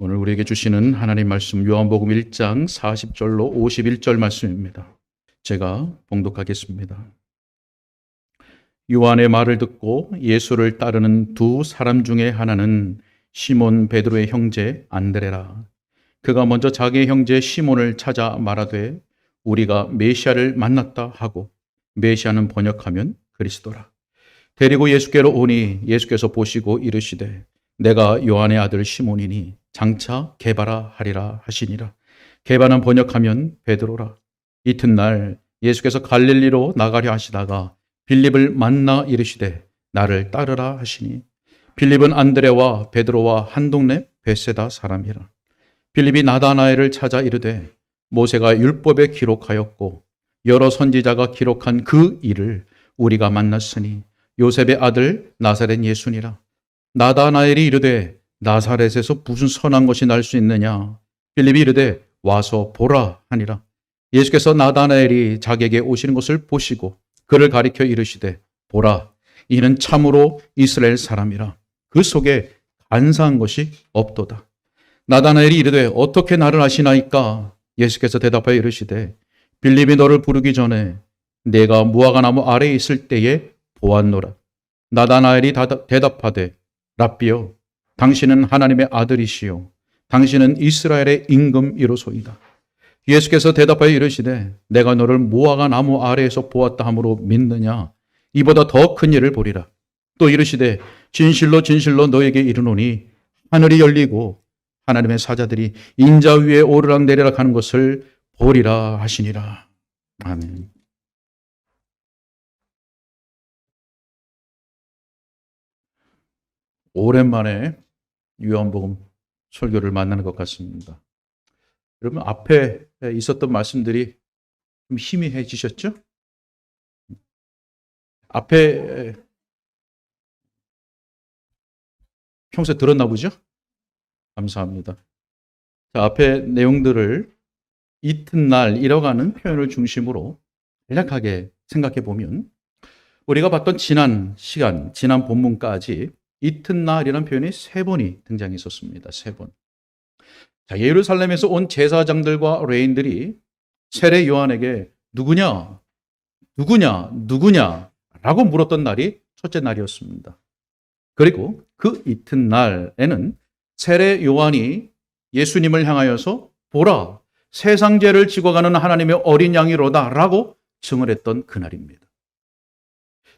오늘 우리에게 주시는 하나님 말씀 요한복음 1장 40절로 51절 말씀입니다. 제가 봉독하겠습니다. 요한의 말을 듣고 예수를 따르는 두 사람 중에 하나는 시몬 베드로의 형제 안드레라. 그가 먼저 자기의 형제 시몬을 찾아 말하되 우리가 메시아를 만났다 하고, 메시아는 번역하면 그리스도라. 데리고 예수께로 오니 예수께서 보시고 이르시되 내가 요한의 아들 시몬이니 장차 게바라 하리라 하시니라. 게바는 번역하면 베드로라. 이튿날 예수께서 갈릴리로 나가려 하시다가 빌립을 만나 이르시되 나를 따르라 하시니, 빌립은 안드레와 베드로와 한 동네 베세다 사람이라. 빌립이 나다나엘을 찾아 이르되 모세가 율법에 기록하였고 여러 선지자가 기록한 그 일을 우리가 만났으니 요셉의 아들 나사렛 예수니라. 나다나엘이 이르되 나사렛에서 무슨 선한 것이 날 수 있느냐? 빌립이 이르되 와서 보라 하니라. 예수께서 나다나엘이 자기에게 오시는 것을 보시고 그를 가리켜 이르시되 보라, 이는 참으로 이스라엘 사람이라. 그 속에 간사한 것이 없도다. 나다나엘이 이르되 어떻게 나를 아시나이까? 예수께서 대답하여 이르시되 빌립이 너를 부르기 전에 내가 무화과 나무 아래에 있을 때에 보았노라. 나다나엘이 대답하되 랍비여, 당신은 하나님의 아들이시요 당신은 이스라엘의 임금이로소이다. 예수께서 대답하여 이르시되 내가 너를 무화과 나무 아래에서 보았다 함으로 믿느냐? 이보다 더 큰 일을 보리라. 또 이르시되 진실로 진실로 너에게 이르노니 하늘이 열리고 하나님의 사자들이 인자 위에 오르락내리락 하는 것을 보리라 하시니라. 아멘. 오랜만에 요한복음 설교를 만나는 것 같습니다. 여러분, 앞에 있었던 말씀들이 좀 희미해지셨죠? 앞에 평소에 들었나 보죠? 감사합니다. 자, 앞에 내용들을 이튿날이라고 하는 표현을 중심으로 간략하게 생각해 보면, 우리가 봤던 지난 시간, 지난 본문까지 이튿날이라는 표현이 3번이 등장했었습니다. 3번. 자, 예루살렘에서 온 제사장들과 레인들이 세례 요한에게 누구냐 라고 물었던 날이 첫째 날이었습니다. 그리고 그 이튿날에는 세례 요한이 예수님을 향하여서 보라, 세상 죄를 지고 가는 하나님의 어린 양이로다 라고 증언 했던 그날입니다.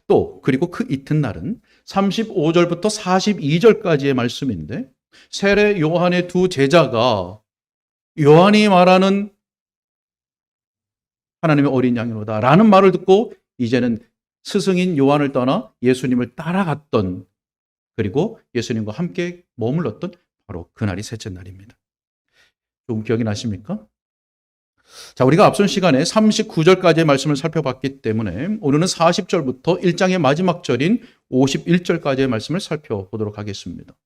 또 그리고 그 이튿날은 35절부터 42절까지의 말씀인데, 세례 요한의 두 제자가 요한이 말하는 하나님의 어린 양이로다 라는 말을 듣고 이제는 스승인 요한을 떠나 예수님을 따라갔던, 그리고 예수님과 함께 머물렀던 바로 그날이 셋째 날입니다. 좀 기억이 나십니까? 자, 우리가 앞선 시간에 39절까지의 말씀을 살펴봤기 때문에 오늘은 40절부터 1장의 마지막 절인 51절까지의 말씀을 살펴보도록 하겠습니다.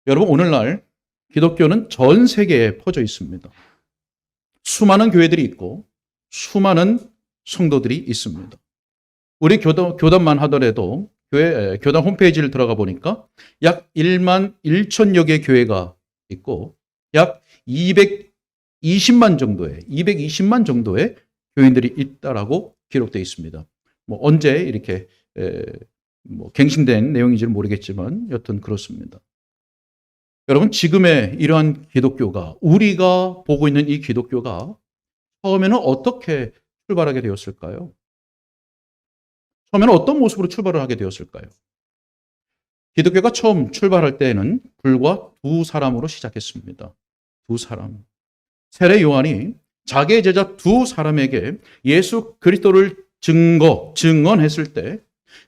여러분, 오늘날 기독교는 전 세계에 퍼져 있습니다. 수많은 교회들이 있고 수많은 성도들이 있습니다. 우리 교단만 하더라도 교단 홈페이지를 들어가 보니까 약 1만 1천여 개의 교회가 있고 약 220만 정도의 교인들이 있다라고 기록되어 있습니다. 언제 이렇게 갱신된 내용인지는 모르겠지만 여튼 그렇습니다. 여러분, 지금의 이러한 기독교가, 우리가 보고 있는 이 기독교가 처음에는 어떻게 출발하게 되었을까요? 처음에는 어떤 모습으로 출발을 하게 되었을까요? 기독교가 처음 출발할 때에는 불과 두 사람으로 시작했습니다. 두 사람. 세례 요한이 자기의 제자 두 사람에게 예수 그리스도를 증언했을 때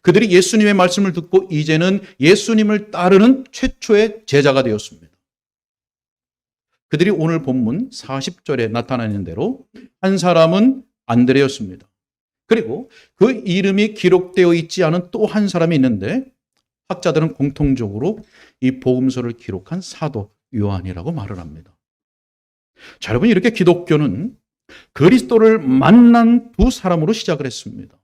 그들이 예수님의 말씀을 듣고 이제는 예수님을 따르는 최초의 제자가 되었습니다. 그들이 오늘 본문 40절에 나타나는 대로 한 사람은 안드레였습니다. 그리고 그 이름이 기록되어 있지 않은 또 한 사람이 있는데 학자들은 공통적으로 이 복음서를 기록한 사도 요한이라고 말을 합니다. 자, 여러분, 이렇게 기독교는 그리스도를 만난 두 사람으로 시작을 했습니다.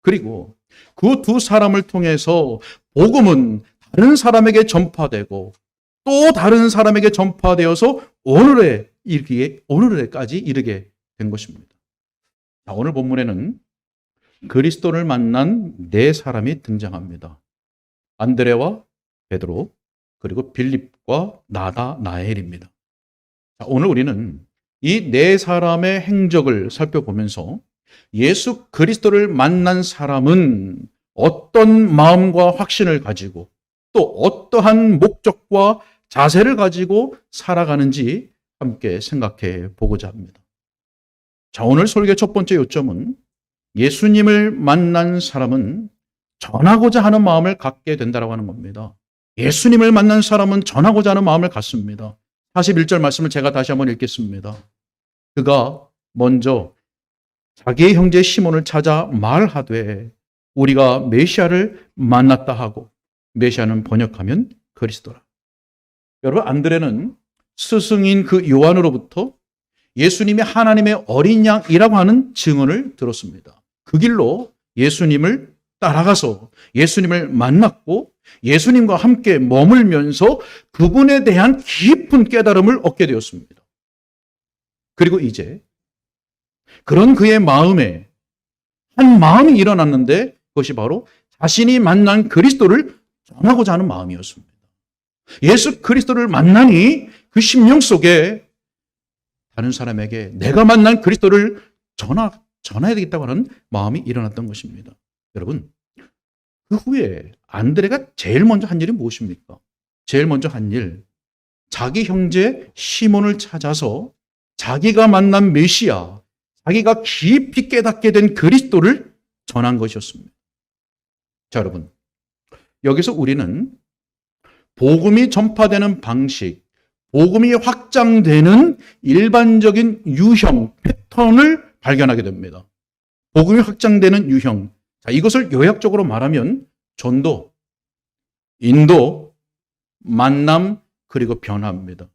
그리고 그 두 사람을 통해서 복음은 다른 사람에게 전파되고 또 다른 사람에게 전파되어서 오늘에까지 이르게 된 것입니다. 자, 오늘 본문에는 그리스도를 만난 네 사람이 등장합니다. 안드레와 베드로, 그리고 빌립과 나다나엘입니다. 자, 오늘 우리는 이 네 사람의 행적을 살펴보면서 예수 그리스도를 만난 사람은 어떤 마음과 확신을 가지고 또 어떠한 목적과 자세를 가지고 살아가는지 함께 생각해 보고자 합니다. 자, 오늘 설교의 첫 번째 요점은 예수님을 만난 사람은 전하고자 하는 마음을 갖게 된다고 하는 겁니다. 예수님을 만난 사람은 전하고자 하는 마음을 갖습니다. 41절 말씀을 제가 다시 한번 읽겠습니다. 그가 먼저 자기의 형제 시몬을 찾아 말하되 우리가 메시아를 만났다 하고, 메시아는 번역하면 그리스도라. 여러분, 안드레는 스승인 그 요한으로부터 예수님이 하나님의 어린 양이라고 하는 증언을 들었습니다. 그 길로 예수님을 따라가서 예수님을 만났고 예수님과 함께 머물면서 그분에 대한 깊은 깨달음을 얻게 되었습니다. 그리고 이제 그런 그의 마음에 한 마음이 일어났는데 그것이 바로 자신이 만난 그리스도를 전하고자 하는 마음이었습니다. 예수 그리스도를 만나니 그 심령 속에 다른 사람에게 내가 만난 그리스도를 전해야 되겠다고 하는 마음이 일어났던 것입니다. 여러분, 그 후에 안드레가 제일 먼저 한 일이 무엇입니까? 제일 먼저 한 일, 자기 형제 시몬을 찾아서 자기가 만난 메시아, 자기가 깊이 깨닫게 된 그리스도를 전한 것이었습니다. 자, 여러분, 여기서 우리는 복음이 전파되는 방식, 복음이 확장되는 일반적인 유형, 패턴을 발견하게 됩니다. 복음이 확장되는 유형. 자, 이것을 요약적으로 말하면 전도, 인도, 만남, 그리고 변화입니다.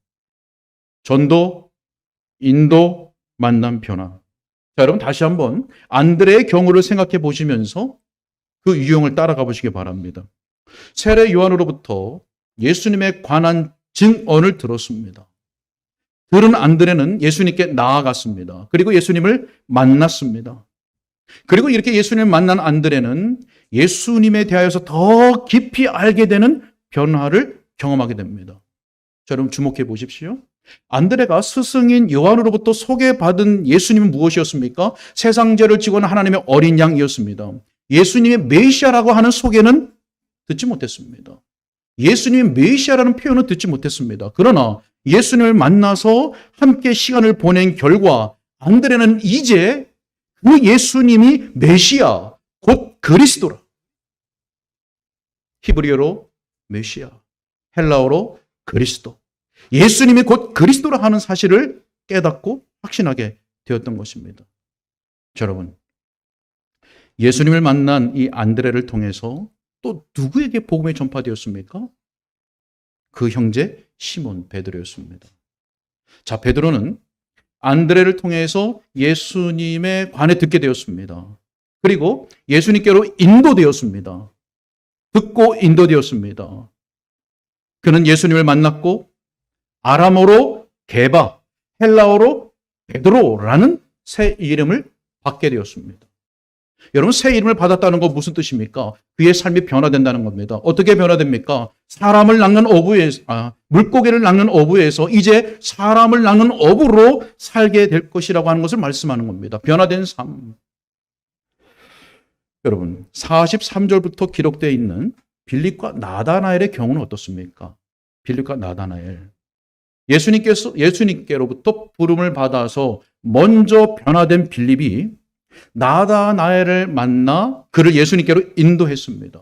전도, 인도, 만남, 변화. 자, 여러분 다시 한번 안드레의 경우를 생각해 보시면서 그 유형을 따라가 보시기 바랍니다. 세례 요한으로부터 예수님에 관한 증언을 들었습니다. 들은 안드레는 예수님께 나아갔습니다. 그리고 예수님을 만났습니다. 그리고 이렇게 예수님을 만난 안드레는 예수님에 대하여서 더 깊이 알게 되는 변화를 경험하게 됩니다. 자, 여러분 주목해 보십시오. 안드레가 스승인 요한으로부터 소개받은 예수님은 무엇이었습니까? 세상 죄를 지고 하나님의 어린 양이었습니다. 예수님의 메시아라고 하는 소개는 듣지 못했습니다. 예수님의 메시아라는 표현은 듣지 못했습니다. 그러나 예수님을 만나서 함께 시간을 보낸 결과 안드레는 이제 그 예수님이 메시아, 곧 그리스도라. 히브리어로 메시아, 헬라어로 그리스도. 예수님이 곧 그리스도라 하는 사실을 깨닫고 확신하게 되었던 것입니다. 자, 여러분, 예수님을 만난 이 안드레를 통해서 또 누구에게 복음이 전파되었습니까? 그 형제 시몬 베드로였습니다. 자, 베드로는 안드레를 통해서 예수님에 관해 듣게 되었습니다. 그리고 예수님께로 인도되었습니다. 듣고 인도되었습니다. 그는 예수님을 만났고 아람어로 게바, 헬라어로 베드로라는 새 이름을 받게 되었습니다. 여러분, 새 이름을 받았다는 건 무슨 뜻입니까? 그의 삶이 변화된다는 겁니다. 어떻게 변화됩니까? 사람을 낚는 물고기를 낚는 어부에서 이제 사람을 낚는 어부로 살게 될 것이라고 하는 것을 말씀하는 겁니다. 변화된 삶. 여러분, 43절부터 기록되어 있는 빌립과 나다나엘의 경우는 어떻습니까? 빌립과 나다나엘. 예수님께로부터 부름을 받아서 먼저 변화된 빌립이 나다나엘을 만나 그를 예수님께로 인도했습니다.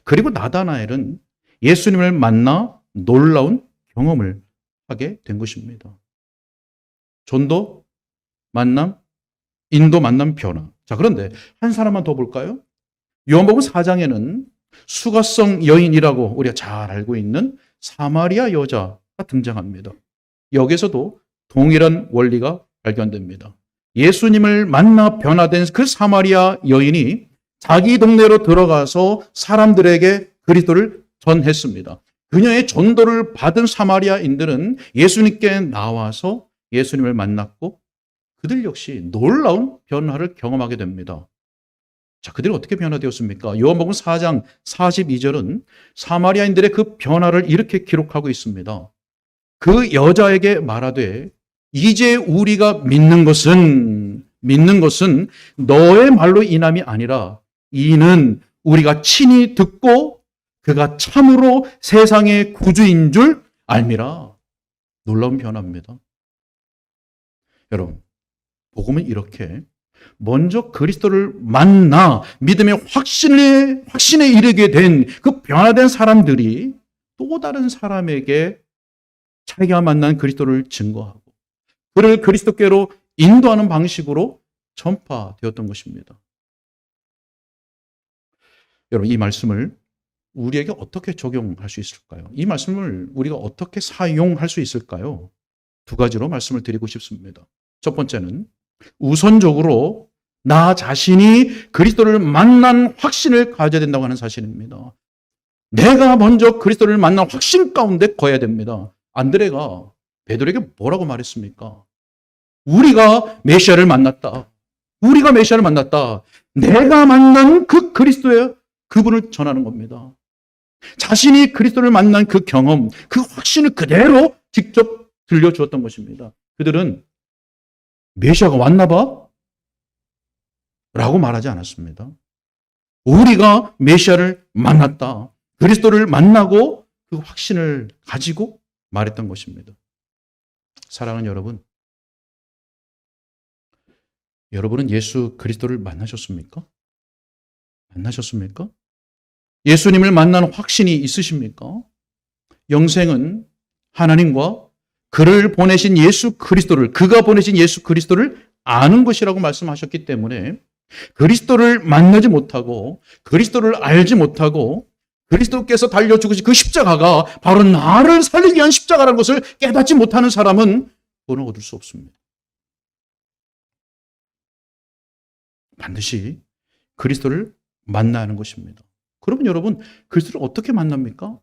그리고 나다나엘은 예수님을 만나 놀라운 경험을 하게 된 것입니다. 전도, 만남, 인도, 만남, 변화. 자, 그런데 한 사람만 더 볼까요? 요한복음 4장에는 수가성 여인이라고 우리가 잘 알고 있는 사마리아 여자가 등장합니다. 여기서도 동일한 원리가 발견됩니다. 예수님을 만나 변화된 그 사마리아 여인이 자기 동네로 들어가서 사람들에게 그리스도를 전했습니다. 그녀의 전도를 받은 사마리아인들은 예수님께 나와서 예수님을 만났고 그들 역시 놀라운 변화를 경험하게 됩니다. 자, 그들이 어떻게 변화되었습니까? 요한복음 4장 42절은 사마리아인들의 그 변화를 이렇게 기록하고 있습니다. 그 여자에게 말하되 이제 우리가 믿는 것은 너의 말로 인함이 아니라 이는 우리가 친히 듣고 그가 참으로 세상의 구주인 줄 알미라. 놀라운 변화입니다. 여러분, 복음은 이렇게 먼저 그리스도를 만나 믿음의 확신에 이르게 된 그 변화된 사람들이 또 다른 사람에게 자기가 만난 그리스도를 증거하고 그를 그리스도께로 인도하는 방식으로 전파되었던 것입니다. 여러분, 이 말씀을 우리에게 어떻게 적용할 수 있을까요? 이 말씀을 우리가 어떻게 사용할 수 있을까요? 두 가지로 말씀을 드리고 싶습니다. 첫 번째는 우선적으로 나 자신이 그리스도를 만난 확신을 가져야 된다고 하는 사실입니다. 내가 먼저 그리스도를 만난 확신 가운데 거해야 됩니다. 안드레가 베드로에게 뭐라고 말했습니까? 우리가 메시아를 만났다. 우리가 메시아를 만났다. 내가 만난 그 그리스도의 그분을 전하는 겁니다. 자신이 그리스도를 만난 그 경험, 그 확신을 그대로 직접 들려주었던 것입니다. 그들은 메시아가 왔나 봐? 라고 말하지 않았습니다. 우리가 메시아를 만났다. 그리스도를 만나고 그 확신을 가지고 말했던 것입니다. 사랑하는 여러분, 여러분은 예수 그리스도를 만나셨습니까? 만나셨습니까? 예수님을 만난 확신이 있으십니까? 영생은 하나님과 그를 보내신 예수 그리스도를, 그가 보내신 예수 그리스도를 아는 것이라고 말씀하셨기 때문에 그리스도를 만나지 못하고 그리스도를 알지 못하고 그리스도께서 달려 죽으신 그 십자가가 바로 나를 살리기 위한 십자가라는 것을 깨닫지 못하는 사람은 구원을 얻을 수 없습니다. 반드시 그리스도를 만나야 하는 것입니다. 그러면 여러분, 그리스도를 어떻게 만납니까?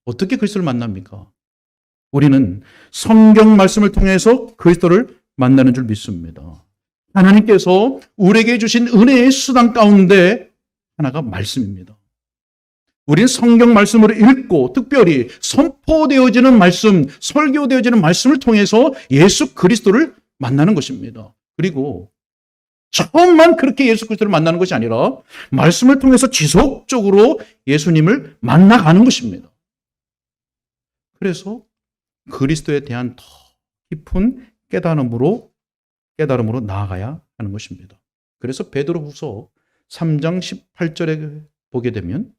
어떻게 그리스도를 만납니까? 우리는 성경 말씀을 통해서 그리스도를 만나는 줄 믿습니다. 하나님께서 우리에게 주신 은혜의 수단 가운데 하나가 말씀입니다. 우리는 성경 말씀을 읽고 특별히 선포되어지는 말씀, 설교되어지는 말씀을 통해서 예수 그리스도를 만나는 것입니다. 그리고 처음만 그렇게 예수 그리스도를 만나는 것이 아니라 말씀을 통해서 지속적으로 예수님을 만나가는 것입니다. 그래서 그리스도에 대한 더 깊은 깨달음으로 나아가야 하는 것입니다. 그래서 베드로후서 3장 18절에 보게 되면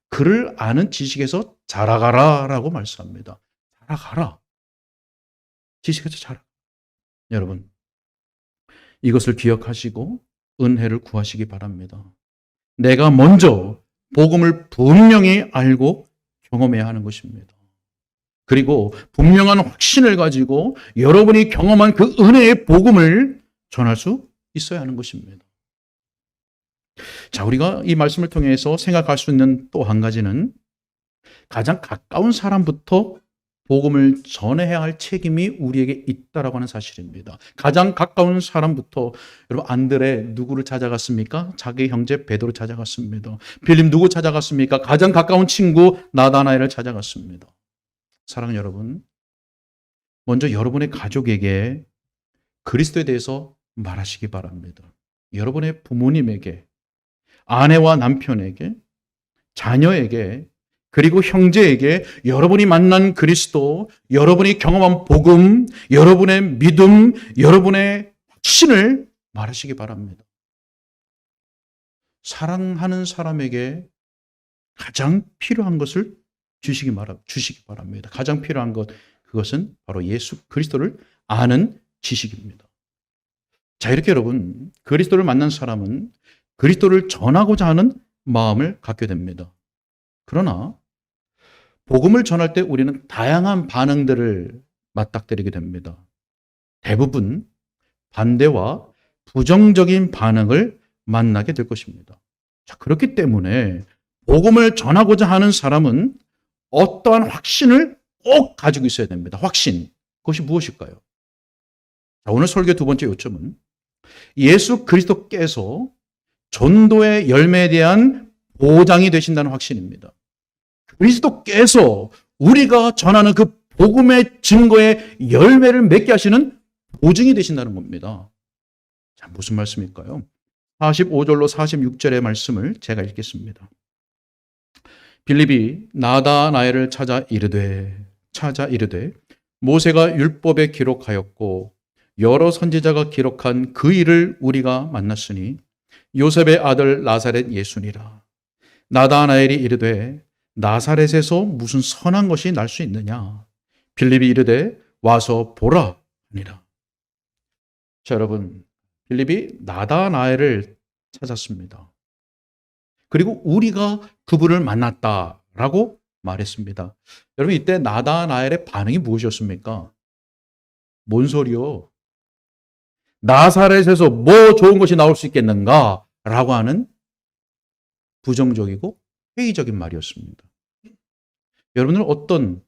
그를 아는 지식에서 자라가라라고 말씀합니다. 자라가라. 지식에서 자라. 여러분, 이것을 기억하시고 은혜를 구하시기 바랍니다. 내가 먼저 복음을 분명히 알고 경험해야 하는 것입니다. 그리고 분명한 확신을 가지고 여러분이 경험한 그 은혜의 복음을 전할 수 있어야 하는 것입니다. 자, 우리가 이 말씀을 통해서 생각할 수 있는 또 한 가지는 가장 가까운 사람부터 복음을 전해야 할 책임이 우리에게 있다라고 하는 사실입니다. 가장 가까운 사람부터. 여러분, 안드레 누구를 찾아갔습니까? 자기 형제 베드로 찾아갔습니다. 빌립 누구 찾아갔습니까? 가장 가까운 친구 나다나엘을 찾아갔습니다. 사랑하는 여러분, 먼저 여러분의 가족에게 그리스도에 대해서 말하시기 바랍니다. 여러분의 부모님에게, 아내와 남편에게, 자녀에게, 그리고 형제에게 여러분이 만난 그리스도, 여러분이 경험한 복음, 여러분의 믿음, 여러분의 확신을 말하시기 바랍니다. 사랑하는 사람에게 가장 필요한 것을 주시기 바랍니다. 가장 필요한 것, 그것은 바로 예수 그리스도를 아는 지식입니다. 자, 이렇게 여러분, 그리스도를 만난 사람은 그리스도를 전하고자 하는 마음을 갖게 됩니다. 그러나 복음을 전할 때 우리는 다양한 반응들을 맞닥뜨리게 됩니다. 대부분 반대와 부정적인 반응을 만나게 될 것입니다. 자, 그렇기 때문에 복음을 전하고자 하는 사람은 어떠한 확신을 꼭 가지고 있어야 됩니다. 확신. 그것이 무엇일까요? 자, 오늘 설교 두 번째 요점은 예수 그리스도께서 전도의 열매에 대한 보장이 되신다는 확신입니다. 그리스도께서 우리가 전하는 그 복음의 증거의 열매를 맺게 하시는 보증이 되신다는 겁니다. 자, 무슨 말씀일까요? 45절로 46절의 말씀을 제가 읽겠습니다. 빌립이 나다나엘을 찾아 이르되 모세가 율법에 기록하였고 여러 선지자가 기록한 그 일을 우리가 만났으니 요셉의 아들 나사렛 예수니라. 나다나엘이 이르되 나사렛에서 무슨 선한 것이 날 수 있느냐? 빌립이 이르되 와서 보라 하니라. 자, 여러분, 빌립이 나다나엘을 찾았습니다. 그리고 우리가 그분을 만났다라고 말했습니다. 여러분, 이때 나다나엘의 반응이 무엇이었습니까? 뭔 소리요? 나사렛에서 뭐 좋은 것이 나올 수 있겠는가? 라고 하는 부정적이고 회의적인 말이었습니다. 여러분은 어떤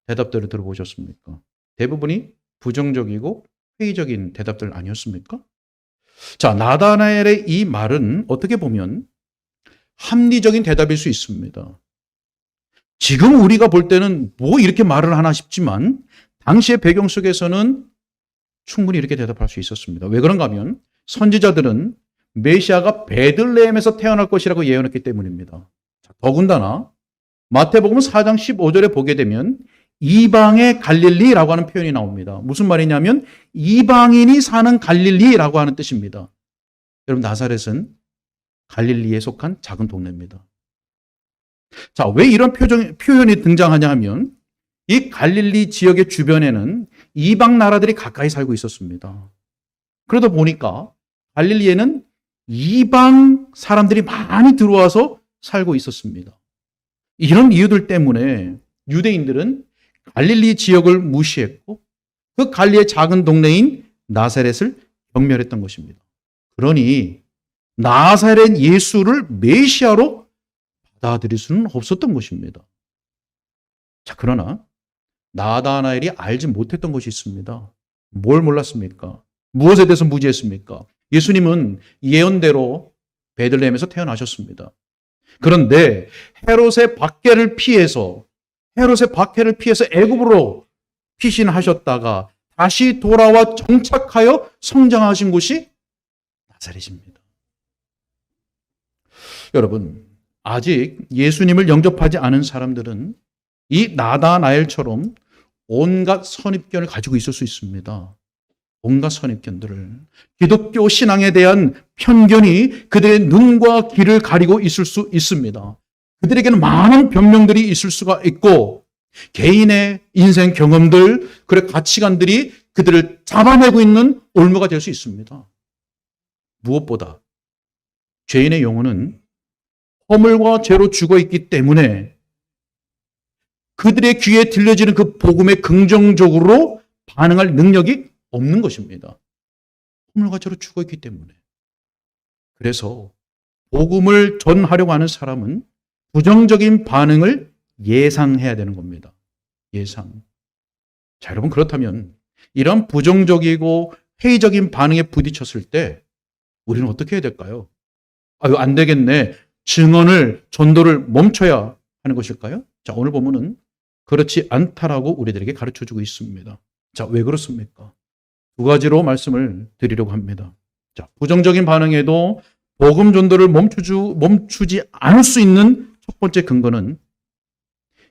대답들을 들어보셨습니까? 대부분이 부정적이고 회의적인 대답들 아니었습니까? 자, 나다나엘의 이 말은 어떻게 보면 합리적인 대답일 수 있습니다. 지금 우리가 볼 때는 뭐 이렇게 말을 하나 싶지만 당시의 배경 속에서는 충분히 이렇게 대답할 수 있었습니다. 왜 그런가 하면 선지자들은 메시아가 베들레헴에서 태어날 것이라고 예언했기 때문입니다. 자, 더군다나 마태복음 4장 15절에 보게 되면 이방의 갈릴리라고 하는 표현이 나옵니다. 무슨 말이냐면 이방인이 사는 갈릴리라고 하는 뜻입니다. 여러분, 나사렛은 갈릴리에 속한 작은 동네입니다. 자, 왜 이런 표현이 등장하냐 하면 이 갈릴리 지역의 주변에는 이방 나라들이 가까이 살고 있었습니다. 그러다 보니까 갈릴리에는 이방 사람들이 많이 들어와서 살고 있었습니다. 이런 이유들 때문에 유대인들은 갈릴리 지역을 무시했고 그 갈릴리의 작은 동네인 나사렛을 경멸했던 것입니다. 그러니 나사렛 예수를 메시아로 받아들일 수는 없었던 것입니다. 자, 그러나 나다나엘이 알지 못했던 것이 있습니다. 뭘 몰랐습니까? 무엇에 대해서 무지했습니까? 예수님은 예언대로 베들레헴에서 태어나셨습니다. 그런데 헤롯의 박해를 피해서 애굽으로 피신하셨다가 다시 돌아와 정착하여 성장하신 곳이 나사렛입니다. 여러분, 아직 예수님을 영접하지 않은 사람들은 이 나다나엘처럼 온갖 선입견을 가지고 있을 수 있습니다. 온갖 선입견들을. 기독교 신앙에 대한 편견이 그들의 눈과 귀를 가리고 있을 수 있습니다. 그들에게는 많은 변명들이 있을 수가 있고 개인의 인생 경험들, 그리고 가치관들이 그들을 잡아내고 있는 올무가 될 수 있습니다. 무엇보다 죄인의 영혼은 허물과 죄로 죽어있기 때문에 그들의 귀에 들려지는 그 복음에 긍정적으로 반응할 능력이 없는 것입니다. 허물과 죄로 죽어있기 때문에. 그래서 복음을 전하려고 하는 사람은 부정적인 반응을 예상해야 되는 겁니다. 예상. 자, 여러분, 그렇다면 이런 부정적이고 회의적인 반응에 부딪혔을 때 우리는 어떻게 해야 될까요? 아유, 안 되겠네. 전도를 멈춰야 하는 것일까요? 자, 오늘 보면은 그렇지 않다라고 우리들에게 가르쳐주고 있습니다. 자, 왜 그렇습니까? 두 가지로 말씀을 드리려고 합니다. 자, 부정적인 반응에도 복음 전도를 멈추지 않을 수 있는 첫 번째 근거는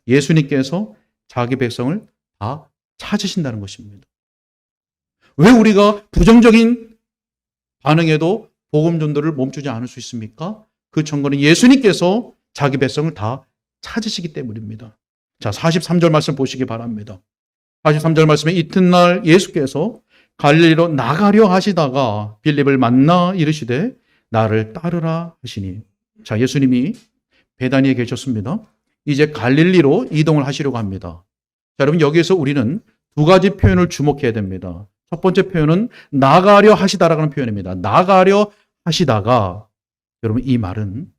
예수님께서 자기 백성을 다 찾으신다는 것입니다. 왜 우리가 부정적인 반응에도 복음 전도를 멈추지 않을 수 있습니까? 그 증거는 예수님께서 자기 백성을 다 찾으시기 때문입니다. 자, 43절 말씀 보시기 바랍니다. 43절 말씀에 이튿날 예수께서 갈릴리로 나가려 하시다가 빌립을 만나 이르시되 나를 따르라 하시니. 자, 예수님이 베다니에 계셨습니다. 이제 갈릴리로 이동을 하시려고 합니다. 자, 여러분, 여기에서 우리는 두 가지 표현을 주목해야 됩니다. 첫 번째 표현은 나가려 하시다라는 표현입니다. 나가려 하시다가, 여러분, 이 말은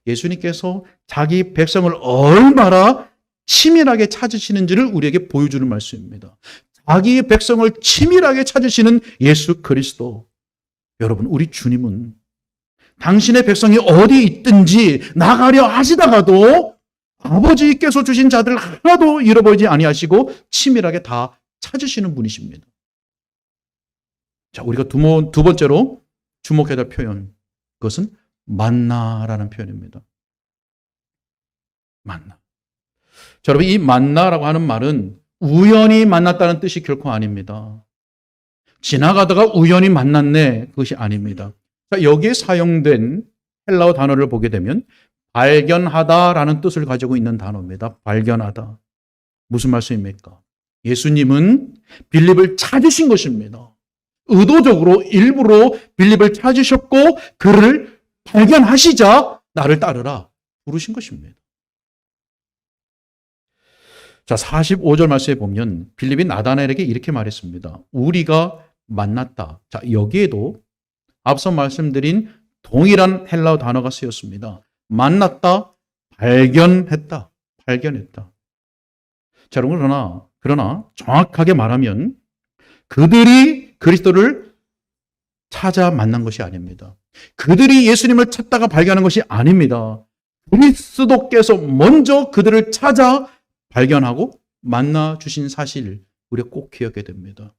예수님께서 자기 백성을 얼마나 치밀하게 찾으시는지를 우리에게 보여주는 말씀입니다. 자기의 백성을 치밀하게 찾으시는 예수 그리스도. 여러분, 우리 주님은 당신의 백성이 어디 있든지 나가려 하시다가도 아버지께서 주신 자들 하나도 잃어버리지 아니하시고 치밀하게 다 찾으시는 분이십니다. 자, 우리가 두 번째로 주목해야 될 표현, 그것은 만나라는 표현입니다. 만나. 자, 여러분, 이 만나라고 하는 말은 우연히 만났다는 뜻이 결코 아닙니다. 지나가다가 우연히 만났네, 그것이 아닙니다. 자, 여기에 사용된 헬라어 단어를 보게 되면 발견하다라는 뜻을 가지고 있는 단어입니다. 발견하다. 무슨 말씀입니까? 예수님은 빌립을 찾으신 것입니다. 의도적으로 일부러 빌립을 찾으셨고 그를 발견하시자 나를 따르라 부르신 것입니다. 자, 45절 말씀에 보면 빌립이 나다나엘에게 이렇게 말했습니다. 우리가 만났다. 자, 여기에도 앞서 말씀드린 동일한 헬라어 단어가 쓰였습니다. 만났다, 발견했다, 발견했다. 자, 여러분, 그러나 정확하게 말하면 그들이 그리스도를 찾아 만난 것이 아닙니다. 그들이 예수님을 찾다가 발견한 것이 아닙니다. 그리스도께서 먼저 그들을 찾아 발견하고 만나 주신 사실 우리가 꼭 기억해야 됩니다.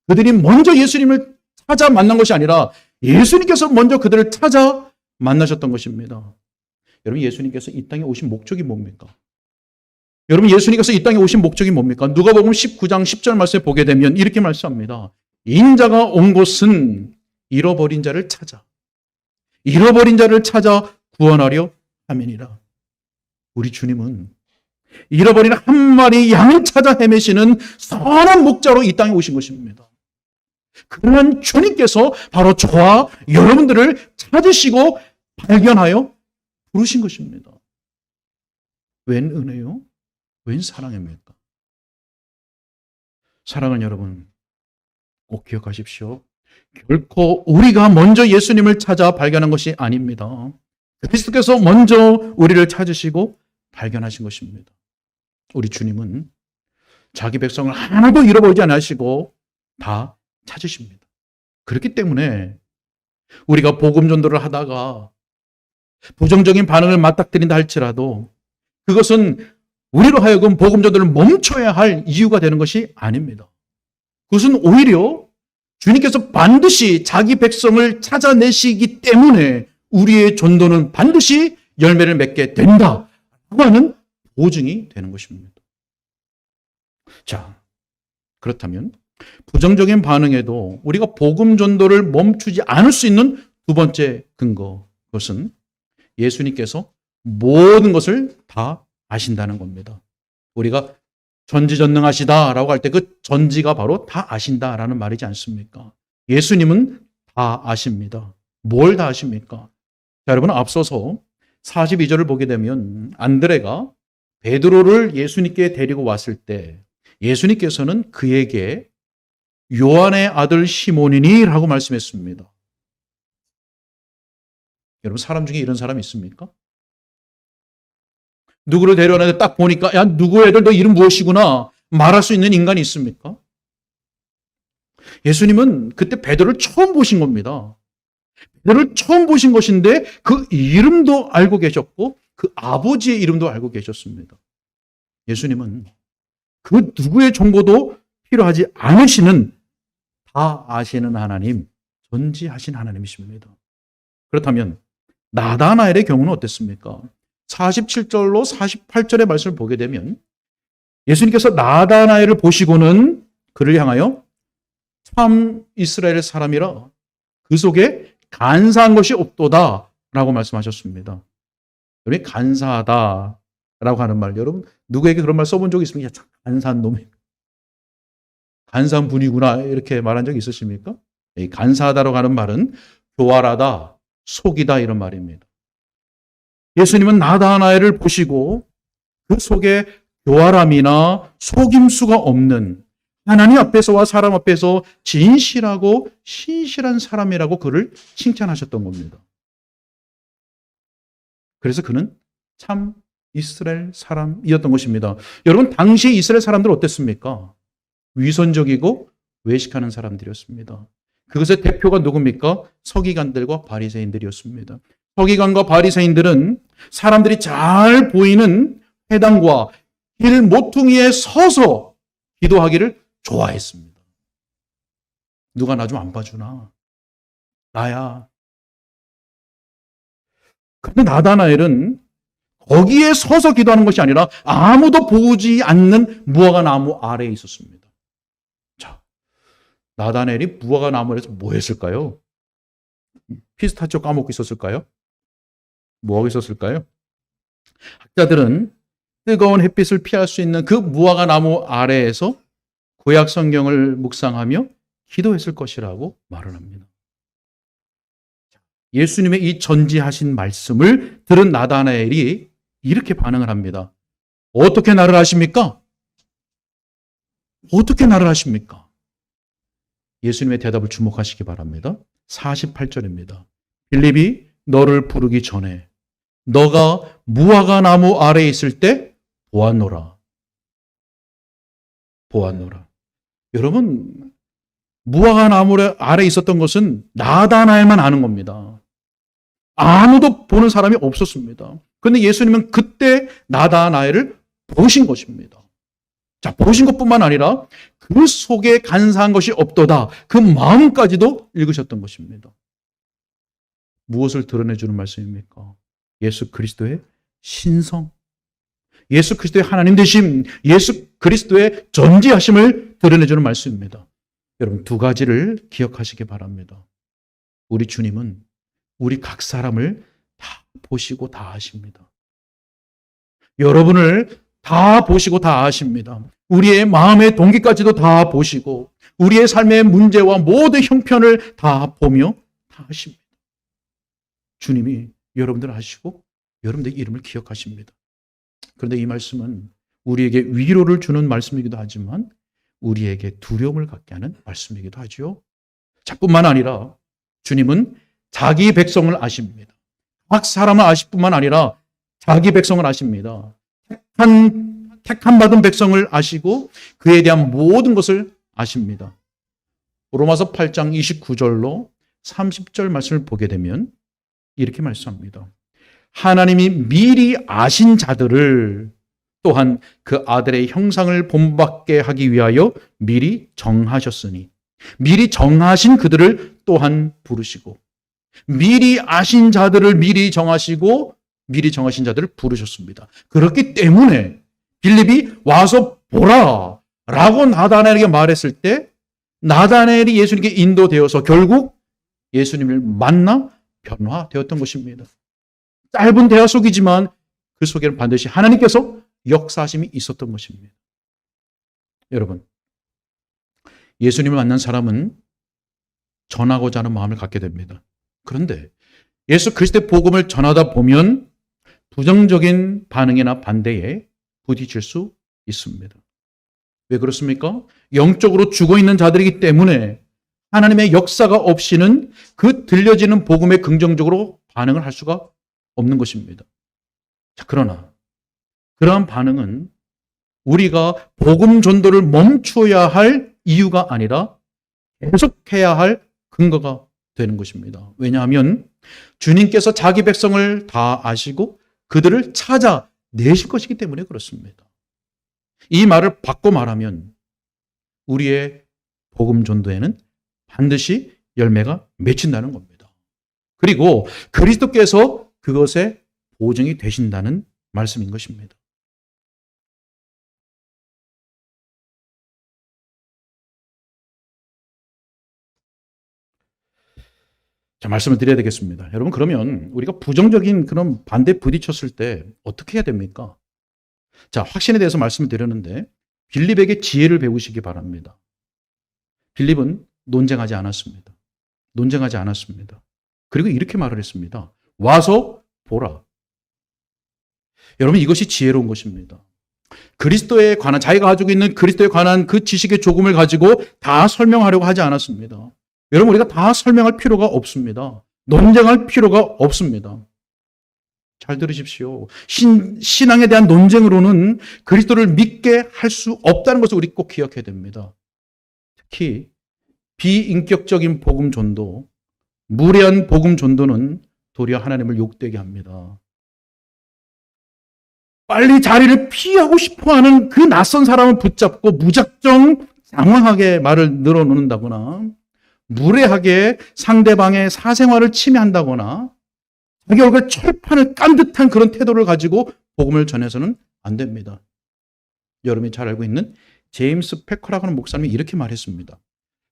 그들이 먼저 예수님을 찾아 만난 것이 아니라 예수님께서 먼저 그들을 찾아 만나셨던 것입니다. 여러분, 예수님께서 이 땅에 오신 목적이 뭡니까? 여러분, 예수님께서 이 땅에 오신 목적이 뭡니까? 누가복음 19장 10절 말씀에 보게 되면 이렇게 말씀합니다. 인자가 온 곳은 잃어버린 자를 찾아 구원하려 함이니라. 우리 주님은 잃어버린 한 마리 양을 찾아 헤매시는 선한 목자로 이 땅에 오신 것입니다. 그러한 주님께서 바로 저와 여러분들을 찾으시고 발견하여 부르신 것입니다. 웬 은혜요? 웬 사랑입니까? 사랑하는 여러분, 꼭 기억하십시오. 결코 우리가 먼저 예수님을 찾아 발견한 것이 아닙니다. 그리스도께서 먼저 우리를 찾으시고 발견하신 것입니다. 우리 주님은 자기 백성을 하나도 잃어버리지 않으시고 다 찾으십니다. 그렇기 때문에 우리가 복음 전도를 하다가 부정적인 반응을 맞닥뜨린다 할지라도 그것은 우리로 하여금 복음 전도를 멈춰야 할 이유가 되는 것이 아닙니다. 그것은 오히려 주님께서 반드시 자기 백성을 찾아내시기 때문에 우리의 전도는 반드시 열매를 맺게 된다라고 하는 보증이 되는 것입니다. 자, 그렇다면 부정적인 반응에도 우리가 복음 전도를 멈추지 않을 수 있는 두 번째 근거, 그것은 예수님께서 모든 것을 다 아신다는 겁니다. 우리가 전지전능하시다라고 할 때 그 전지가 바로 다 아신다라는 말이지 않습니까? 예수님은 다 아십니다. 뭘 다 아십니까? 자, 여러분, 앞서서 42절을 보게 되면 안드레가 베드로를 예수님께 데리고 왔을 때 예수님께서는 그에게 요한의 아들 시몬이니 라고 말씀했습니다. 여러분, 사람 중에 이런 사람 있습니까? 누구를 데려왔는데 딱 보니까 야, 누구 애들 너 이름 무엇이구나 말할 수 있는 인간이 있습니까? 예수님은 그때 베드로를 처음 보신 겁니다. 베드로를 처음 보신 것인데 그 이름도 알고 계셨고 그 아버지의 이름도 알고 계셨습니다. 예수님은 그 누구의 정보도 필요하지 않으시는 다 아시는 하나님, 전지하신 하나님이십니다. 그렇다면 나다나엘의 경우는 어땠습니까? 47절로 48절의 말씀을 보게 되면 예수님께서 나다나엘을 보시고는 그를 향하여 참 이스라엘 사람이라 그 속에 간사한 것이 없도다 라고 말씀하셨습니다. 여러분, 간사하다 라고 하는 말, 여러분 누구에게 그런 말 써본 적이 있습니까? 참 간사한 놈이, 간사한 분이구나 이렇게 말한 적이 있으십니까? 이 간사하다라고 하는 말은 교활하다, 속이다 이런 말입니다. 예수님은 나다나엘을 보시고 그 속에 교활함이나 속임수가 없는 하나님 앞에서와 사람 앞에서 진실하고 신실한 사람이라고 그를 칭찬하셨던 겁니다. 그래서 그는 참 이스라엘 사람이었던 것입니다. 여러분, 당시 이스라엘 사람들 어땠습니까? 위선적이고 외식하는 사람들이었습니다. 그것의 대표가 누굽니까? 서기관들과 바리새인들이었습니다. 서기관과 바리새인들은 사람들이 잘 보이는 회당과 길 모퉁이에 서서 기도하기를 좋아했습니다. 누가 나 좀 안 봐주나? 나야. 근데 나다나엘은 거기에 서서 기도하는 것이 아니라 아무도 보지 않는 무화과 나무 아래에 있었습니다. 자, 나다나엘이 무화과 나무에서 뭐 했을까요? 피스타치오 까먹고 있었을까요? 뭐 하고 있었을까요? 학자들은 뜨거운 햇빛을 피할 수 있는 그 무화과 나무 아래에서 구약 성경을 묵상하며 기도했을 것이라고 말을 합니다. 예수님의 이 전지하신 말씀을 들은 나다나엘이 이렇게 반응을 합니다. 어떻게 나를 아십니까? 어떻게 나를 아십니까? 예수님의 대답을 주목하시기 바랍니다. 48절입니다. 빌립이 너를 부르기 전에 너가 무화과 나무 아래에 있을 때 보았노라. 보았노라. 여러분, 무화과 나무 아래에 있었던 것은 나다나엘만 아는 겁니다. 아무도 보는 사람이 없었습니다. 그런데 예수님은 그때 나다나엘을 보신 것입니다. 자, 보신 것뿐만 아니라 그 속에 간사한 것이 없도다. 그 마음까지도 읽으셨던 것입니다. 무엇을 드러내주는 말씀입니까? 예수 그리스도의 신성, 예수 그리스도의 하나님 되심, 예수 그리스도의 전지하심을 드러내주는 말씀입니다. 여러분, 두 가지를 기억하시기 바랍니다. 우리 주님은 우리 각 사람을 다 보시고 다 아십니다. 여러분을 다 보시고 다 아십니다. 우리의 마음의 동기까지도 다 보시고 우리의 삶의 문제와 모든 형편을 다 보며 다 아십니다. 주님이 여러분들 아시고 여러분들의 이름을 기억하십니다. 그런데 이 말씀은 우리에게 위로를 주는 말씀이기도 하지만 우리에게 두려움을 갖게 하는 말씀이기도 하죠. 자뿐만 아니라 주님은 자기 백성을 아십니다. 각 사람을 아실 뿐만 아니라 자기 백성을 아십니다. 택한 받은 백성을 아시고 그에 대한 모든 것을 아십니다. 로마서 8장 29절로 30절 말씀을 보게 되면 이렇게 말씀합니다. 하나님이 미리 아신 자들을 또한 그 아들의 형상을 본받게 하기 위하여 미리 정하셨으니 미리 정하신 그들을 또한 부르시고 미리 아신 자들을 미리 정하시고 미리 정하신 자들을 부르셨습니다. 그렇기 때문에 빌립이 와서 보라 라고 나다나엘에게 말했을 때 나다나엘이 예수님께 인도되어서 결국 예수님을 만나 변화되었던 것입니다. 짧은 대화 속이지만 그 속에는 반드시 하나님께서 역사하심이 있었던 것입니다. 여러분, 예수님을 만난 사람은 전하고자 하는 마음을 갖게 됩니다. 그런데 예수 그리스도의 복음을 전하다 보면 부정적인 반응이나 반대에 부딪힐 수 있습니다. 왜 그렇습니까? 영적으로 죽어있는 자들이기 때문에 하나님의 역사가 없이는 그 들려지는 복음에 긍정적으로 반응을 할 수가 없는 것입니다. 자, 그러나 그러한 반응은 우리가 복음 전도를 멈춰야 할 이유가 아니라 계속해야 할 근거가 되는 것입니다. 왜냐하면 주님께서 자기 백성을 다 아시고 그들을 찾아내실 것이기 때문에 그렇습니다. 이 말을 바꿔 말하면 우리의 복음 전도에는 반드시 열매가 맺힌다는 겁니다. 그리고 그리스도께서 그것에 보증이 되신다는 말씀인 것입니다. 자, 말씀을 드려야 되겠습니다. 여러분, 그러면 우리가 부정적인 그런 반대에 부딪혔을 때 어떻게 해야 됩니까? 자, 확신에 대해서 말씀을 드렸는데 빌립에게 지혜를 배우시기 바랍니다. 빌립은 논쟁하지 않았습니다. 논쟁하지 않았습니다. 그리고 이렇게 말을 했습니다. 와서 보라. 여러분, 이것이 지혜로운 것입니다. 그리스도에 관한, 자기가 가지고 있는 그리스도에 관한 그 지식의 조금을 가지고 다 설명하려고 하지 않았습니다. 여러분, 우리가 다 설명할 필요가 없습니다. 논쟁할 필요가 없습니다. 잘 들으십시오. 신앙에 대한 논쟁으로는 그리스도를 믿게 할 수 없다는 것을 우리 꼭 기억해야 됩니다. 특히 비인격적인 복음 전도, 무례한 복음 전도는 도리어 하나님을 욕되게 합니다. 빨리 자리를 피하고 싶어하는 그 낯선 사람을 붙잡고 무작정 장황하게 말을 늘어놓는다거나 무례하게 상대방의 사생활을 침해한다거나 자기 얼굴에 철판을 깐 듯한 그런 태도를 가지고 복음을 전해서는 안 됩니다. 여러분이 잘 알고 있는 제임스 패커라고 하는 목사님이 이렇게 말했습니다.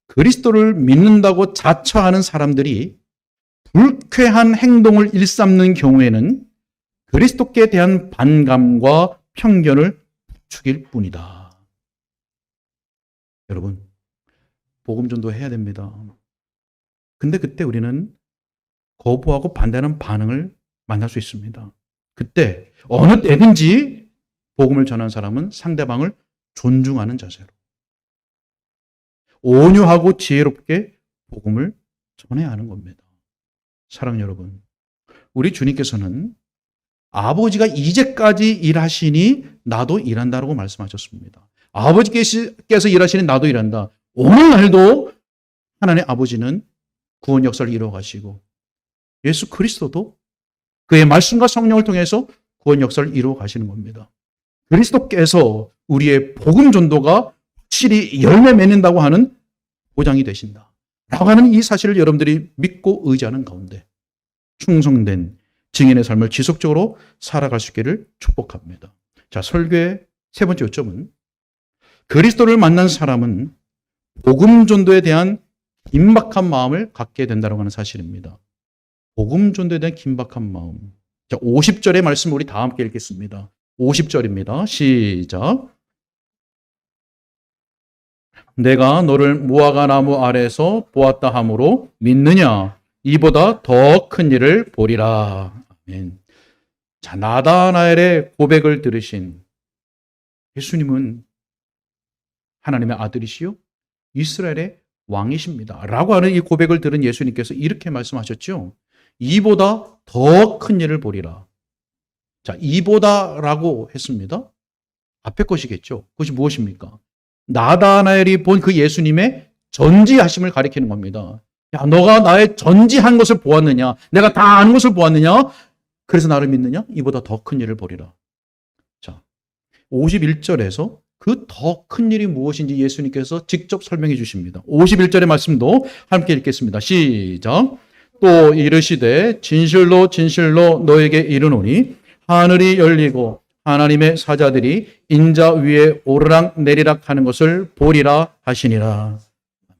그리스도를 믿는다고 자처하는 사람들이 불쾌한 행동을 일삼는 경우에는 그리스도께 대한 반감과 편견을 부추길 뿐이다. 여러분, 복음 전도해야 됩니다. 근데 그때 우리는 거부하고 반대하는 반응을 만날 수 있습니다. 그때 어느 때든지 복음을 전하는 사람은 상대방을 존중하는 자세로 온유하고 지혜롭게 복음을 전해야 하는 겁니다. 사랑하는 여러분, 우리 주님께서는 아버지가 이제까지 일하시니 나도 일한다라고 말씀하셨습니다. 아버지께서 일하시니 나도 일한다. 오늘날도 하나님의 아버지는 구원 역사를 이루어 가시고 예수 그리스도도 그의 말씀과 성령을 통해서 구원 역사를 이루어 가시는 겁니다. 그리스도께서 우리의 복음 전도가 확실히 열매 맺는다고 하는 보장이 되신다 라고 하는 이 사실을 여러분들이 믿고 의지하는 가운데 충성된 증인의 삶을 지속적으로 살아갈 수 있기를 축복합니다. 자, 설교의 세 번째 요점은 그리스도를 만난 사람은 복음 전도에 대한 긴박한 마음을 갖게 된다고 하는 사실입니다. 복음 전도에 대한 긴박한 마음. 자, 50절의 말씀 우리 다 함께 읽겠습니다. 50절입니다. 시작. 내가 너를 무화과 나무 아래에서 보았다 하므로 믿느냐? 이보다 더 큰 일을 보리라. 아멘. 자, 나다나엘의 고백을 들으신 예수님은 하나님의 아들이시요 이스라엘의 왕이십니다. 라고 하는 이 고백을 들은 예수님께서 이렇게 말씀하셨죠. 이보다 더 큰 일을 보리라. 자, 이보다라고 했습니다. 앞에 것이겠죠. 그것이 무엇입니까? 나다나엘이 본 그 예수님의 전지하심을 가리키는 겁니다. 야, 너가 나의 전지한 것을 보았느냐? 내가 다 아는 것을 보았느냐? 그래서 나를 믿느냐? 이보다 더 큰 일을 보리라. 자, 51절에서 그 더 큰 일이 무엇인지 예수님께서 직접 설명해 주십니다. 51절의 말씀도 함께 읽겠습니다. 시작. 또 이르시되 진실로 진실로 너에게 이르노니 하늘이 열리고 하나님의 사자들이 인자 위에 오르락 내리락 하는 것을 보리라 하시니라.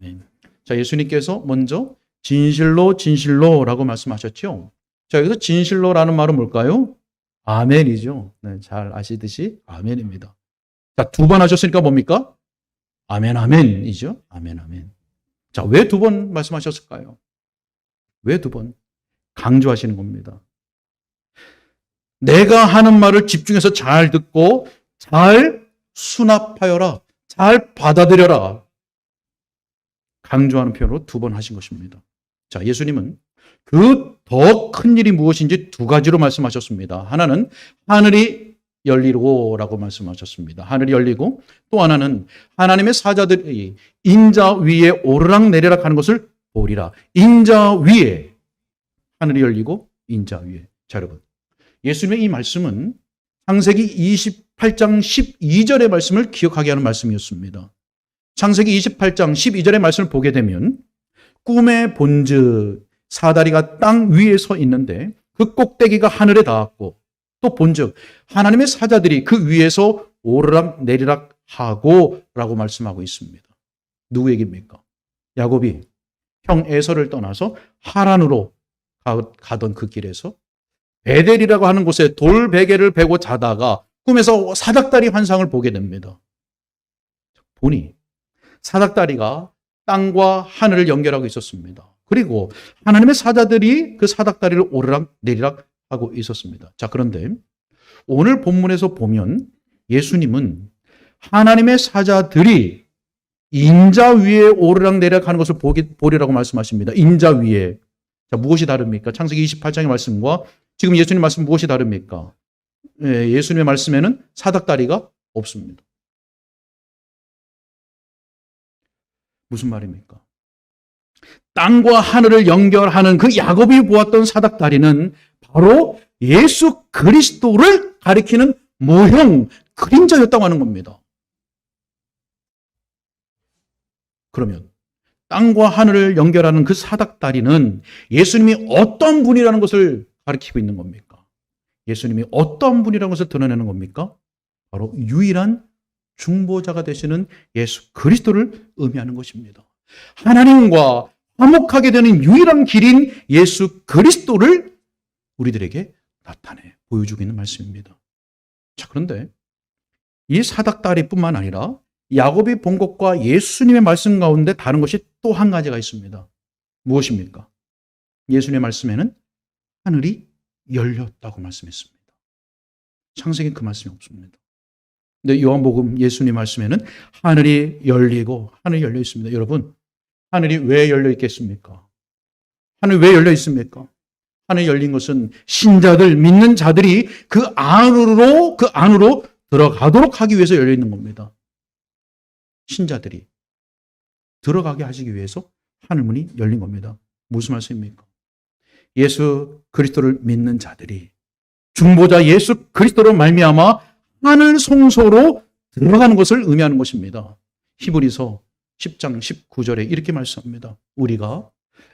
아멘. 자, 예수님께서 먼저 진실로 진실로라고 말씀하셨죠. 자, 여기서 진실로라는 말은 뭘까요? 아멘이죠. 네, 잘 아시듯이 아멘입니다. 자, 두 번 하셨으니까 뭡니까? 아멘, 아멘이죠. 아멘, 아멘. 자, 왜 두 번 말씀하셨을까요? 왜 두 번? 강조하시는 겁니다. 내가 하는 말을 집중해서 잘 듣고 잘 수납하여라. 잘 받아들여라. 강조하는 표현으로 두 번 하신 것입니다. 자, 예수님은 그 더 큰 일이 무엇인지 두 가지로 말씀하셨습니다. 하나는 하늘이 열리고라고 말씀하셨습니다. 하늘이 열리고 또 하나는 하나님의 사자들이 인자 위에 오르락 내리락 하는 것을 보리라. 인자 위에 하늘이 열리고 인자 위에. 자, 여러분, 예수님의 이 말씀은 창세기 28장 12절의 말씀을 기억하게 하는 말씀이었습니다. 창세기 28장 12절의 말씀을 보게 되면 꿈에 본즉 사다리가 땅 위에 서 있는데 그 꼭대기가 하늘에 닿았고 또 본즉 하나님의 사자들이 그 위에서 오르락 내리락 하고 라고 말씀하고 있습니다. 누구 얘기입니까? 야곱이 형 에서를 떠나서 하란으로 가던 그 길에서 베델이라고 하는 곳에 돌베개를 베고 자다가 꿈에서 사닥다리 환상을 보게 됩니다. 보니 사닥다리가 땅과 하늘을 연결하고 있었습니다. 그리고 하나님의 사자들이 그 사닥다리를 오르락 내리락 하고 있었습니다. 자, 그런데 오늘 본문에서 보면 예수님은 하나님의 사자들이 인자 위에 오르락 내리락 하는 것을 보리라고 말씀하십니다. 인자 위에. 자, 무엇이 다릅니까? 창세기 28장의 말씀과 지금 예수님 말씀 무엇이 다릅니까? 예수님의 말씀에는 사닥다리가 없습니다. 무슨 말입니까? 땅과 하늘을 연결하는 그 야곱이 보았던 사닥다리는 바로 예수 그리스도를 가리키는 모형, 그림자였다고 하는 겁니다. 그러면 땅과 하늘을 연결하는 그 사닥다리는 예수님이 어떤 분이라는 것을 가리키고 있는 겁니까? 예수님이 어떤 분이라는 것을 드러내는 겁니까? 바로 유일한 중보자가 되시는 예수 그리스도를 의미하는 것입니다. 하나님과 화목하게 되는 유일한 길인 예수 그리스도를 우리들에게 나타내 보여주고 있는 말씀입니다. 자, 그런데 이 사닥다리뿐만 아니라 야곱이 본 것과 예수님의 말씀 가운데 다른 것이 또 한 가지가 있습니다. 무엇입니까? 예수님의 말씀에는 하늘이 열렸다고 말씀했습니다. 창세기 그 말씀이 없습니다. 근데 요한복음 예수님 말씀에는 하늘이 열리고 하늘이 열려 있습니다. 여러분, 하늘이 왜 열려 있겠습니까? 하늘이 왜 열려 있습니까? 하늘이 열린 것은 신자들, 믿는 자들이 그 안으로 들어가도록 하기 위해서 열려 있는 겁니다. 신자들이 들어가게 하시기 위해서 하늘문이 열린 겁니다. 무슨 말씀입니까? 예수 그리스도를 믿는 자들이 중보자 예수 그리스도로 말미암아 하늘 성소로 들어가는 것을 의미하는 것입니다. 히브리서 10장 19절에 이렇게 말씀합니다. 우리가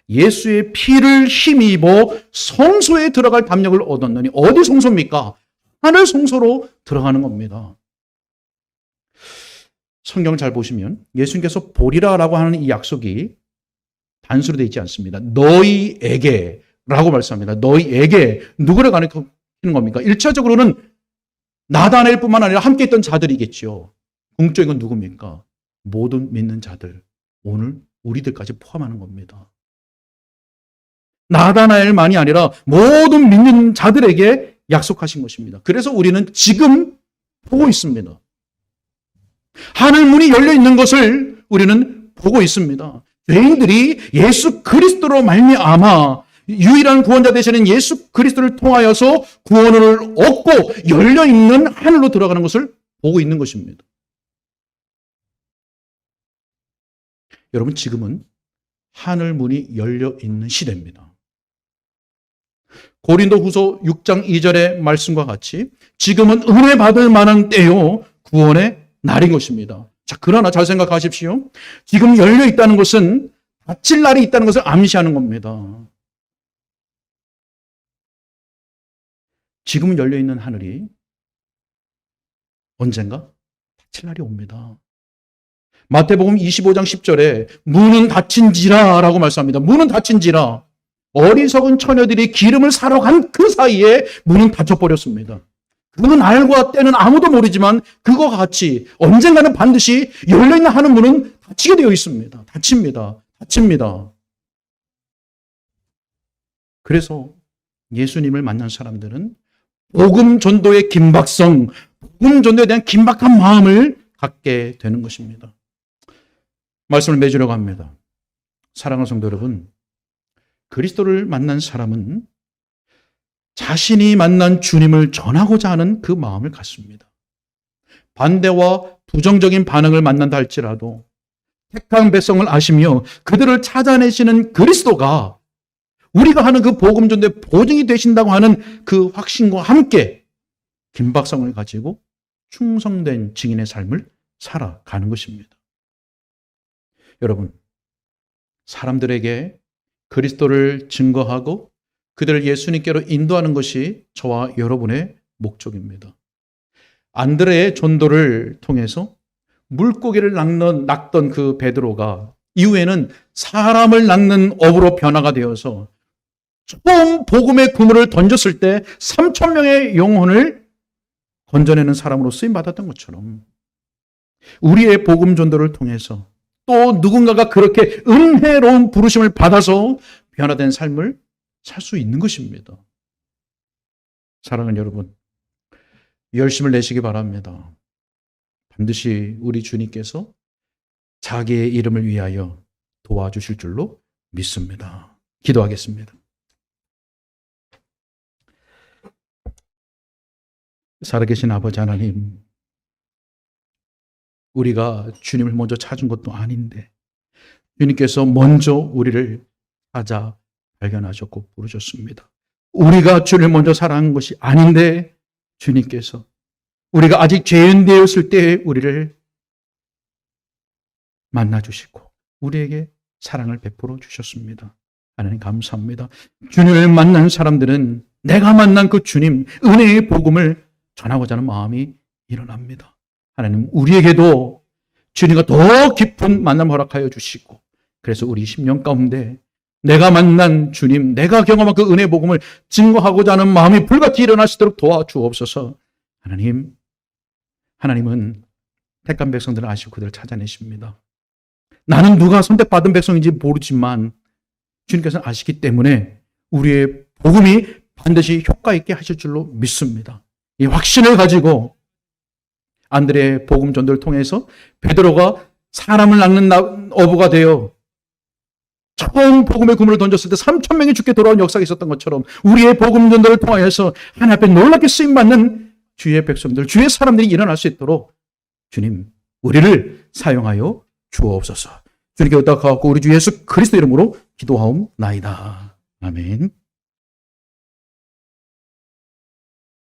예수의 피를 힘입어 성소에 들어갈 담력을 얻었느니, 어디 성소입니까? 하늘 성소로 들어가는 겁니다. 성경을 잘 보시면 예수님께서 보리라라고 하는 이 약속이 단수로 되어 있지 않습니다. 너희에게 라고 말씀합니다. 너희에게 누구를 가리키는 겁니까? 1차적으로는 나다나엘 뿐만 아니라 함께 있던 자들이겠죠. 궁극적인 건 누굽니까? 모든 믿는 자들, 오늘 우리들까지 포함하는 겁니다. 나다나엘만이 아니라 모든 믿는 자들에게 약속하신 것입니다. 그래서 우리는 지금 보고 있습니다. 하늘문이 열려 있는 것을 우리는 보고 있습니다. 죄인들이 예수 그리스도로 말미암아 유일한 구원자 되시는 예수 그리스도를 통하여서 구원을 얻고 열려 있는 하늘로 들어가는 것을 보고 있는 것입니다. 여러분, 지금은 하늘문이 열려 있는 시대입니다. 고린도후서 6장 2절의 말씀과 같이 지금은 은혜 받을 만한 때요 구원의 날인 것입니다. 자, 그러나 잘 생각하십시오. 지금 열려 있다는 것은 닫힐 날이 있다는 것을 암시하는 겁니다. 지금 열려 있는 하늘이 언젠가 닫힐 날이 옵니다. 마태복음 25장 10절에 문은 닫힌지라 라고 말씀합니다. 문은 닫힌지라. 어리석은 처녀들이 기름을 사러 간 그 사이에 문은 닫혀버렸습니다. 그 날과 때는 아무도 모르지만 그거와 같이 언젠가는 반드시 열려있는 하는 문은 닫히게 되어 있습니다. 닫힙니다. 그래서 예수님을 만난 사람들은 복음 전도의 긴박성, 복음 전도에 대한 긴박한 마음을 갖게 되는 것입니다. 말씀을 맺으려고 합니다. 사랑하는 성도 여러분, 그리스도를 만난 사람은 자신이 만난 주님을 전하고자 하는 그 마음을 갖습니다. 반대와 부정적인 반응을 만난다 할지라도 택한 백성을 아시며 그들을 찾아내시는 그리스도가 우리가 하는 그 복음 전도의 보증이 되신다고 하는 그 확신과 함께 긴박성을 가지고 충성된 증인의 삶을 살아가는 것입니다. 여러분, 사람들에게 그리스도를 증거하고 그들을 예수님께로 인도하는 것이 저와 여러분의 목적입니다. 안드레의 전도를 통해서 물고기를 낚던 그 베드로가 이후에는 사람을 낚는 어부로 변화가 되어서 처음 복음의 그물을 던졌을 때 3,000명의 영혼을 건져내는 사람으로 쓰임받았던 것처럼 우리의 복음 전도를 통해서 또 누군가가 그렇게 은혜로운 부르심을 받아서 변화된 삶을 살 수 있는 것입니다. 사랑하는 여러분, 열심을 내시기 바랍니다. 반드시 우리 주님께서 자기의 이름을 위하여 도와주실 줄로 믿습니다. 기도하겠습니다. 살아계신 아버지 하나님, 우리가 주님을 먼저 찾은 것도 아닌데 주님께서 먼저 우리를 찾아 발견하셨고 부르셨습니다. 우리가 주를 먼저 사랑한 것이 아닌데 주님께서 우리가 아직 죄인 되었을 때 우리를 만나주시고 우리에게 사랑을 베풀어 주셨습니다. 하나님 감사합니다. 주님을 만난 사람들은 내가 만난 그 주님, 은혜의 복음을 전하고자 하는 마음이 일어납니다. 하나님 우리에게도 주님과 더 깊은 만남 허락하여 주시고, 그래서 우리 10년 가운데 내가 만난 주님, 내가 경험한 그 은혜 복음을 증거하고자 하는 마음이 불같이 일어나시도록 도와주옵소서. 하나님은 택한 백성들을 아시고 그들을 찾아내십니다. 나는 누가 선택받은 백성인지 모르지만 주님께서는 아시기 때문에 우리의 복음이 반드시 효과 있게 하실 줄로 믿습니다. 이 확신을 가지고 안드레의 복음 전도를 통해서 베드로가 사람을 낚는 어부가 되어 처음 복음의 그물을 던졌을 때 3,000명이 죽게 돌아온 역사가 있었던 것처럼 우리의 복음 전도를 통하여서 하나님 앞에 놀랍게 쓰임받는 주의 백성들, 주의 사람들이 일어날 수 있도록 주님 우리를 사용하여 주옵소서. 주님께 의탁하고 우리 주 예수 그리스도 이름으로 기도하옵나이다. 아멘.